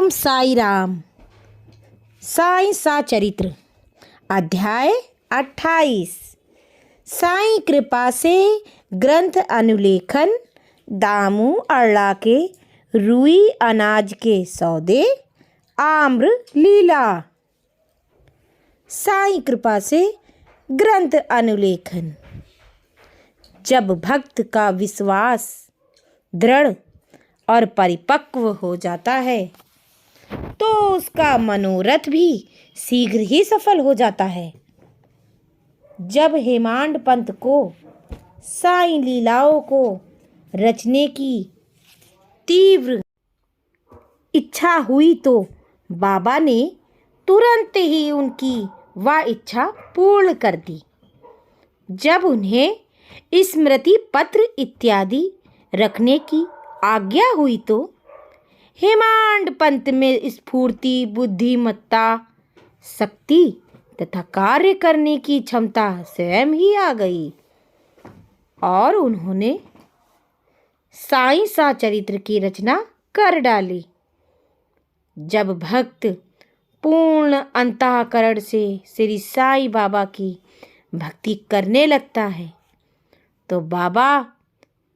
ओम साई राम। साईं सा चरित्र अध्याय 28। साईं कृपा से ग्रंथ अनुलेखन। दामू अरला के रुई अनाज के सौदे। आम्र लीला। साईं कृपा से ग्रंथ अनुलेखन। जब भक्त का विश्वास दृढ़ और परिपक्व हो जाता है तो उसका मनोरथ भी शीघ्र ही सफल हो जाता है। जब हेमांड पंत को साईं लीलाओं को रचने की तीव्र इच्छा हुई तो बाबा ने तुरंत ही उनकी वह इच्छा पूर्ण कर दी। जब उन्हें स्मृति पत्र इत्यादि रखने की आज्ञा हुई तो हेमांड पंत में स्फूर्ति, बुद्धिमत्ता, शक्ति तथा कार्य करने की क्षमता स्वयं ही आ गई और उन्होंने साईं सा चरित्र की रचना कर डाली। जब भक्त पूर्ण अंतःकरण से श्री साईं बाबा की भक्ति करने लगता है तो बाबा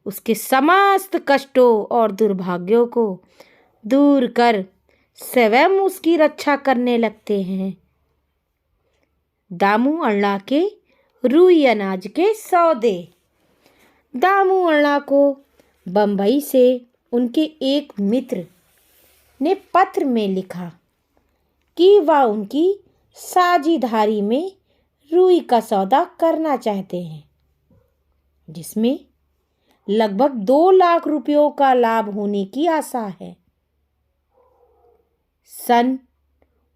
उसके समस्त कष्टों और दुर्भाग्यों को दूर कर स्वयं उसकी रक्षा करने लगते हैं। दामू अरला के रुई अनाज के सौदे। दामू अरला को बंबई से उनके एक मित्र ने पत्र में लिखा कि वह उनकी साझेदारी में रुई का सौदा करना चाहते हैं, जिसमें लगभग 2 लाख रुपयों का लाभ होने की आशा है। सन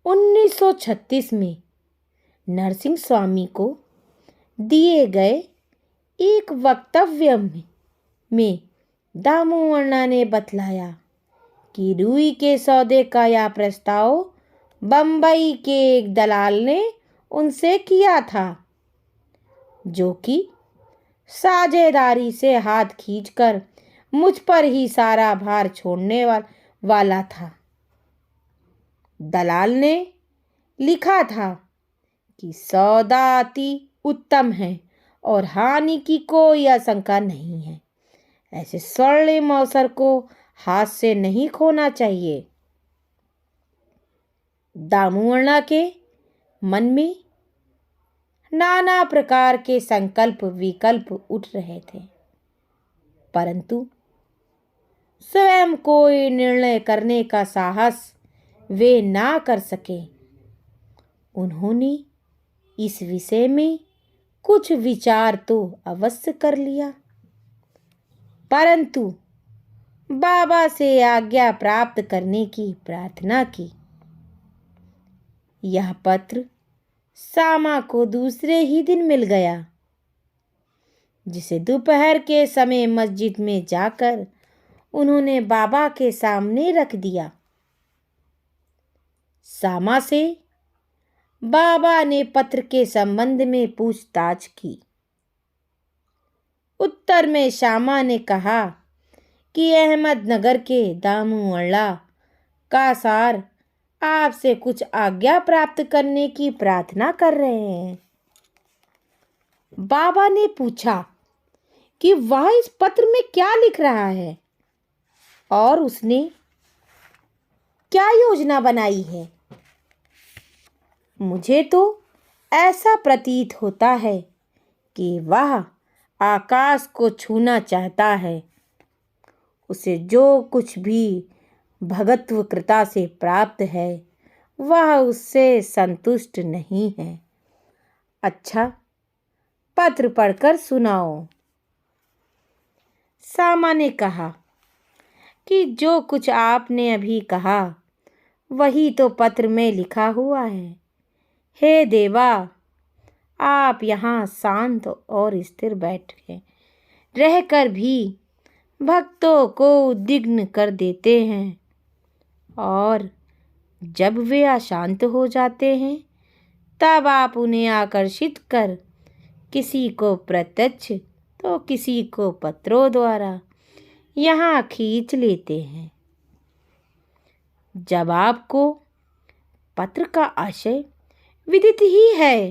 1936 में नरसिंह स्वामी को दिए गए एक वक्तव्य में दामू अरला ने बतलाया कि रुई के सौदे का यह प्रस्ताव बंबई के एक दलाल ने उनसे किया था, जो कि साझेदारी से हाथ खींचकर मुझ पर ही सारा भार छोड़ने वाला था। दलाल ने लिखा था कि सौदा अति उत्तम है और हानि की कोई आशंका नहीं है। ऐसे स्वर्णिम अवसर को हाथ से नहीं खोना चाहिए। दामू अरला के मन में नाना प्रकार के संकल्प विकल्प उठ रहे थे, परंतु स्वयं कोई निर्णय करने का साहस वे ना कर सके। उन्होंने इस विषय में कुछ विचार तो अवश्य कर लिया, परंतु बाबा से आज्ञा प्राप्त करने की प्रार्थना की। यह पत्र सामा को दूसरे ही दिन मिल गया, जिसे दोपहर के समय मस्जिद में जाकर उन्होंने बाबा के सामने रख दिया। सामा से बाबा ने पत्र के संबंध में पूछताछ की। उत्तर में सामा ने कहा कि अहमदनगर के दामू अरला का सार आपसे कुछ आज्ञा प्राप्त करने की प्रार्थना कर रहे हैं। बाबा ने पूछा कि वह इस पत्र में क्या लिख रहा है और उसने क्या योजना बनाई है। मुझे तो ऐसा प्रतीत होता है कि वह आकाश को छूना चाहता है। उसे जो कुछ भी भगत्व कृता से प्राप्त है वह उससे संतुष्ट नहीं है। अच्छा, पत्र पढ़कर सुनाओ। सामा ने कहा कि जो कुछ आपने अभी कहा वही तो पत्र में लिखा हुआ है। हे देवा, आप यहाँ शांत और स्थिर बैठे रहकर भी भक्तों को उद्विग्न कर देते हैं और जब वे अशांत हो जाते हैं तब आप उन्हें आकर्षित कर किसी को प्रत्यक्ष तो किसी को पत्रों द्वारा यहाँ खींच लेते हैं। जब आपको पत्र का आशय विदित ही है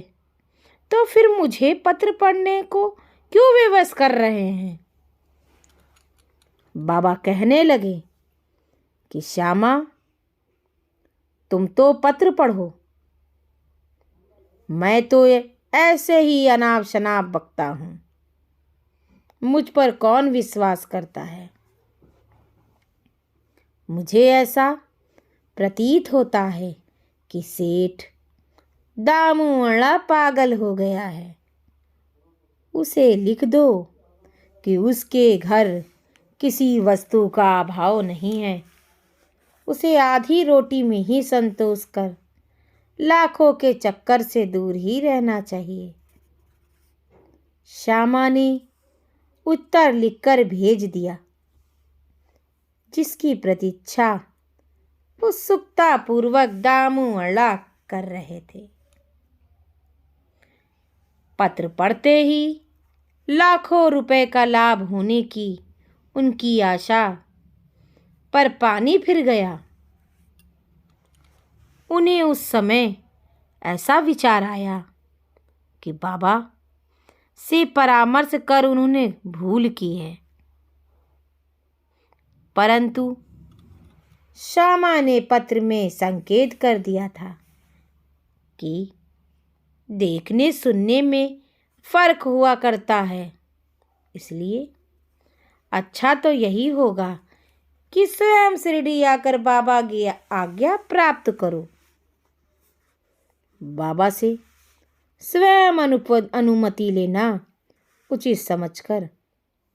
तो फिर मुझे पत्र पढ़ने को क्यों विवश कर रहे हैं? बाबा कहने लगे कि श्यामा, तुम तो पत्र पढ़ो, मैं तो ऐसे ही अनाप शनाप बकता हूं, मुझ पर कौन विश्वास करता है? मुझे ऐसा प्रतीत होता है कि सेठ दामू अड़ा पागल हो गया है। उसे लिख दो कि उसके घर किसी वस्तु का अभाव नहीं है, उसे आधी रोटी में ही संतोष कर लाखों के चक्कर से दूर ही रहना चाहिए। श्यामा ने उत्तर लिखकर भेज दिया, जिसकी प्रतीक्षा उत्सुकता पूर्वक दामू अड़ा कर रहे थे। पत्र पढ़ते ही लाखों रुपए का लाभ होने की उनकी आशा पर पानी फिर गया। उन्हें उस समय ऐसा विचार आया कि बाबा से परामर्श कर उन्होंने भूल की है, परंतु श्यामा ने पत्र में संकेत कर दिया था कि देखने सुनने में फर्क हुआ करता है, इसलिए अच्छा तो यही होगा कि स्वयं शिरडी आकर बाबा की आज्ञा प्राप्त करो। बाबा से स्वयं अनुमति लेना उचित समझकर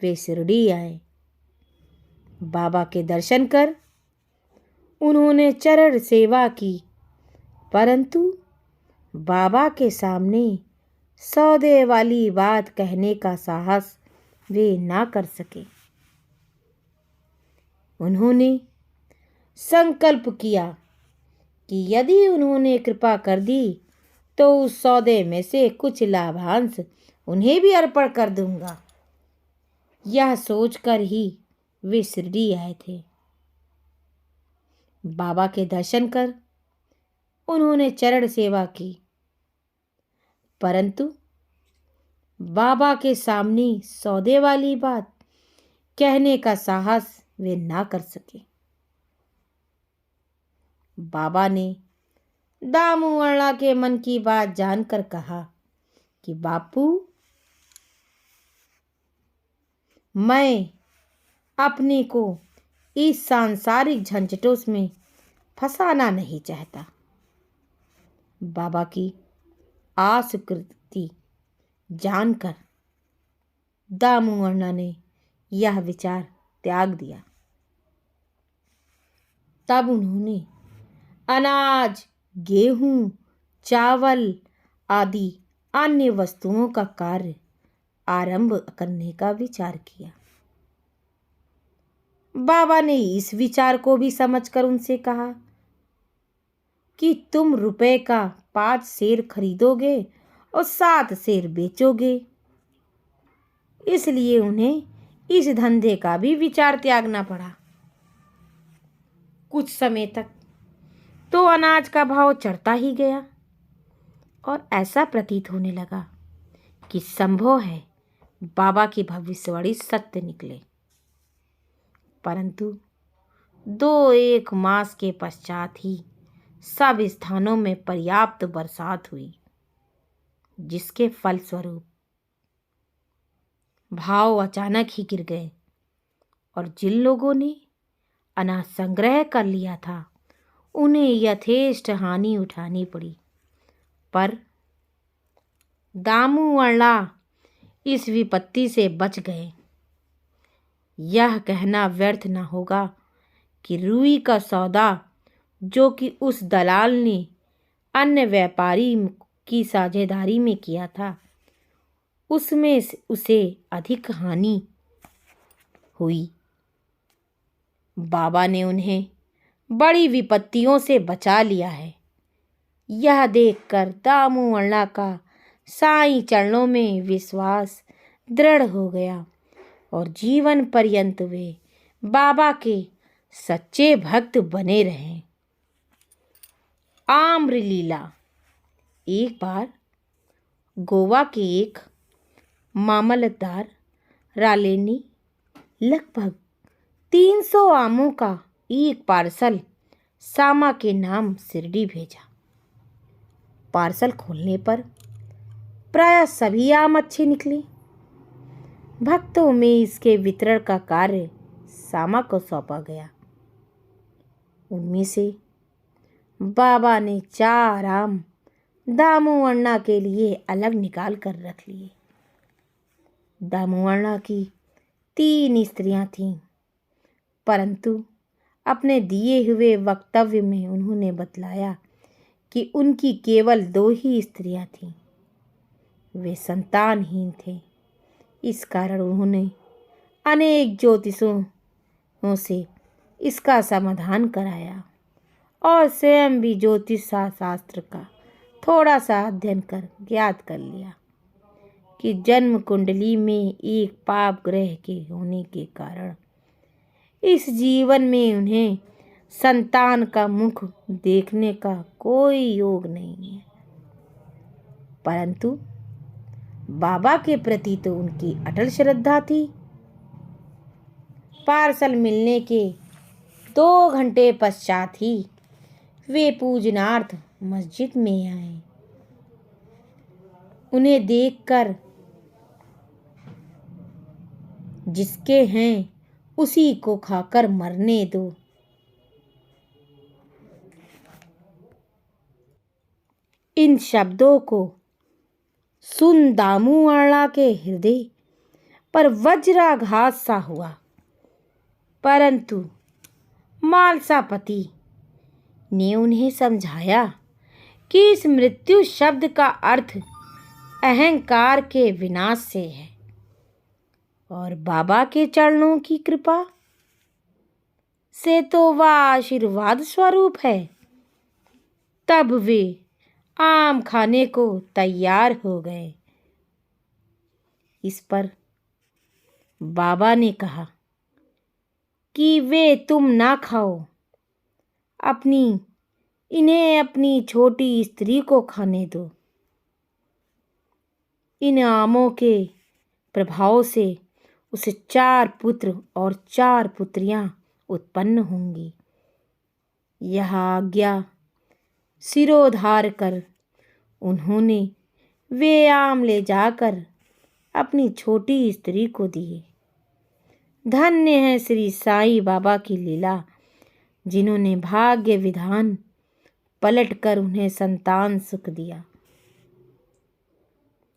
वे शिरडी आए। बाबा के दर्शन कर उन्होंने चरण सेवा की, परंतु बाबा के सामने सौदे वाली बात कहने का साहस वे ना कर सके। उन्होंने संकल्प किया कि यदि उन्होंने कृपा कर दी तो उस सौदे में से कुछ लाभांश उन्हें भी अर्पण कर दूंगा। यह सोचकर ही वे शिरडी आए थे। बाबा के दर्शन कर उन्होंने चरण सेवा की, परंतु बाबा के सामने सौदे वाली बात कहने का साहस वे ना कर सके। बाबा ने दामू अड़ा के मन की बात जानकर कहा कि बापू, मैं अपने को इस सांसारिक झंझटों में फंसाना नहीं चाहता। बाबा की आस्वीकृति जानकर दामू अड़ा ने यह विचार त्याग दिया। तब उन्होंने अनाज, गेहूं, चावल आदि अन्य वस्तुओं का कार्य आरंभ करने का विचार किया। बाबा ने इस विचार को भी समझकर उनसे कहा कि तुम रुपए का 5 शेर खरीदोगे और 7 शेर बेचोगे, इसलिए उन्हें इस धंधे का भी विचार त्यागना पड़ा। कुछ समय तक तो अनाज का भाव चढ़ता ही गया और ऐसा प्रतीत होने लगा कि संभव है बाबा की भविष्यवाणी सत्य निकले। परंतु 2-1 मास के पश्चात ही सब स्थानों में पर्याप्त बरसात हुई, जिसके फलस्वरूप भाव अचानक ही गिर गए और जिन लोगों ने अनाज संग्रह कर लिया था उन्हें यथेष्ट हानि उठानी पड़ी। पर दामू अड़ा इस विपत्ति से बच गए। यह कहना व्यर्थ न होगा कि रुई का सौदा जो कि उस दलाल ने अन्य व्यापारी की साझेदारी में किया था, उसमें उसे अधिक हानि हुई। बाबा ने उन्हें बड़ी विपत्तियों से बचा लिया है। यह देखकर दामू अड़ा का साईं चरणों में विश्वास दृढ़ हो गया और जीवन पर्यंत वे बाबा के सच्चे भक्त बने रहे। आम्र लीला। एक बार गोवा के एक मामलतदार राले ने लगभग 300 आमों का एक पार्सल सामा के नाम शिरडी भेजा। पार्सल खोलने पर प्रायः सभी आम अच्छे निकले। भक्तों में इसके वितरण का कार्य सामा को सौंपा गया। उनमें से बाबा ने 4 आम दामू अण्णा के लिए अलग निकाल कर रख लिए। दामू अण्णा की 3 स्त्रियां थीं, परंतु अपने दिए हुए वक्तव्य में उन्होंने बतलाया कि उनकी केवल 2 ही स्त्रियां थीं। वे संतानहीन थे। इस कारण उन्होंने अनेक ज्योतिषों से इसका समाधान कराया और स्वयं भी ज्योतिष शास्त्र का थोड़ा सा अध्ययन कर ज्ञात कर लिया कि जन्म कुंडली में एक पाप ग्रह के होने के कारण इस जीवन में उन्हें संतान का मुख देखने का कोई योग नहीं है। परंतु बाबा के प्रति तो उनकी अटल श्रद्धा थी। पार्सल मिलने के 2 घंटे पश्चात ही वे पूजनार्थ मस्जिद में आए। उन्हें देखकर जिसके हैं उसी को खाकर मरने दो। इन शब्दों को सुन दामू अण्णा के हृदय पर वज्राघात सा हुआ। परंतु मालसापति ने उन्हें समझाया कि इस मृत्यु शब्द का अर्थ अहंकार के विनाश से है और बाबा के चरणों की कृपा से तो वह आशीर्वाद स्वरूप है। तब वे आम खाने को तैयार हो गए। इस पर बाबा ने कहा कि वे तुम ना खाओ, इन्हें अपनी छोटी स्त्री को खाने दो। इन आमों के प्रभाव से उसे 4 पुत्र और 4 पुत्रियां उत्पन्न होंगी। यह आज्ञा सिरोधार कर उन्होंने वे आम ले जाकर अपनी छोटी स्त्री को दिए। धन्य है श्री साईं बाबा की लीला, जिन्होंने भाग्य विधान पलटकर उन्हें संतान सुख दिया।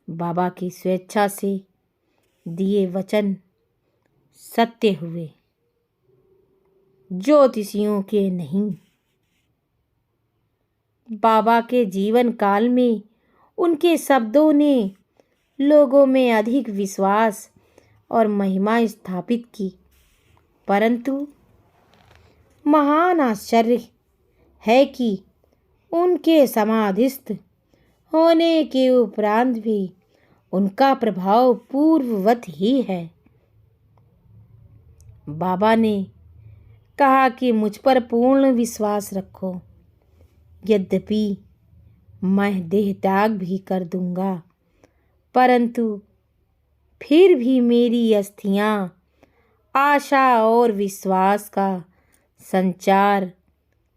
बाबा की स्वेच्छा से दिए वचन सत्य हुए, ज्योतिषियों के नहीं। बाबा के जीवन काल में उनके शब्दों ने लोगों में अधिक विश्वास और महिमा स्थापित की। परंतु महान आश्चर्य है कि उनके समाधिस्थ होने के उपरांत भी उनका प्रभाव पूर्ववत ही है। बाबा ने कहा कि मुझ पर पूर्ण विश्वास रखो। यद्यपि मैं देह त्याग भी कर दूंगा, परंतु फिर भी मेरी अस्थियां आशा और विश्वास का संचार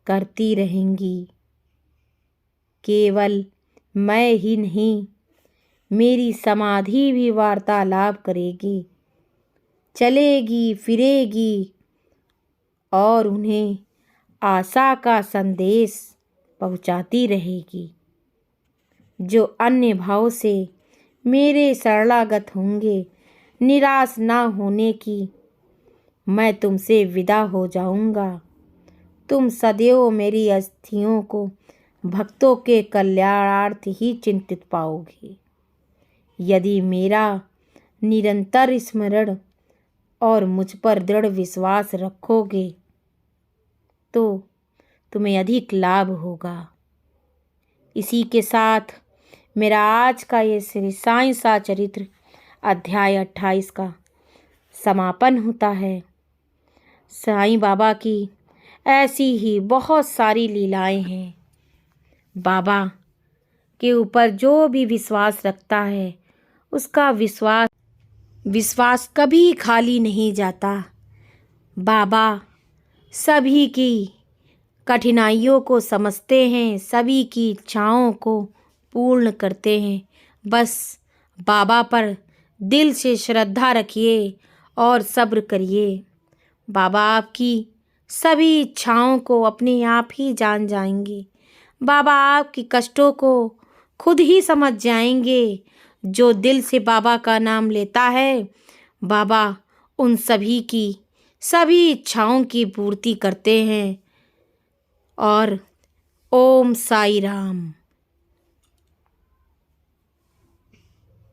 करती रहेंगी। केवल मैं ही नहीं, मेरी समाधि भी वार्तालाप करेगी, चलेगी फिरेगी और उन्हें आशा का संदेश पहुंचाती रहेगी। जो अन्य भाव से मेरे शरणागत होंगे, निराश ना होने की मैं तुमसे विदा हो जाऊंगा। तुम सदैव मेरी अस्थियों को भक्तों के कल्याणार्थ ही चिंतित पाओगे। यदि मेरा निरंतर स्मरण और मुझ पर दृढ़ विश्वास रखोगे तो तुम्हें अधिक लाभ होगा। इसी के साथ मेरा आज का ये श्री साईं सचरित्र अध्याय 28 का समापन होता है। साईं बाबा की ऐसी ही बहुत सारी लीलाएं हैं बाबा के ऊपर जो भी विश्वास रखता है उसका विश्वास कभी खाली नहीं जाता। बाबा सभी की कठिनाइयों को समझते हैं, सभी की इच्छाओं को पूर्ण करते हैं। बस बाबा पर दिल से श्रद्धा रखिए और सब्र करिए। बाबा आपकी सभी इच्छाओं को अपने आप ही जान जाएंगे। बाबा आपकी कष्टों को खुद ही समझ जाएंगे। जो दिल से बाबा का नाम लेता है, बाबा उन सभी की सभी इच्छाओं की पूर्ति करते हैं। और ओम साई राम।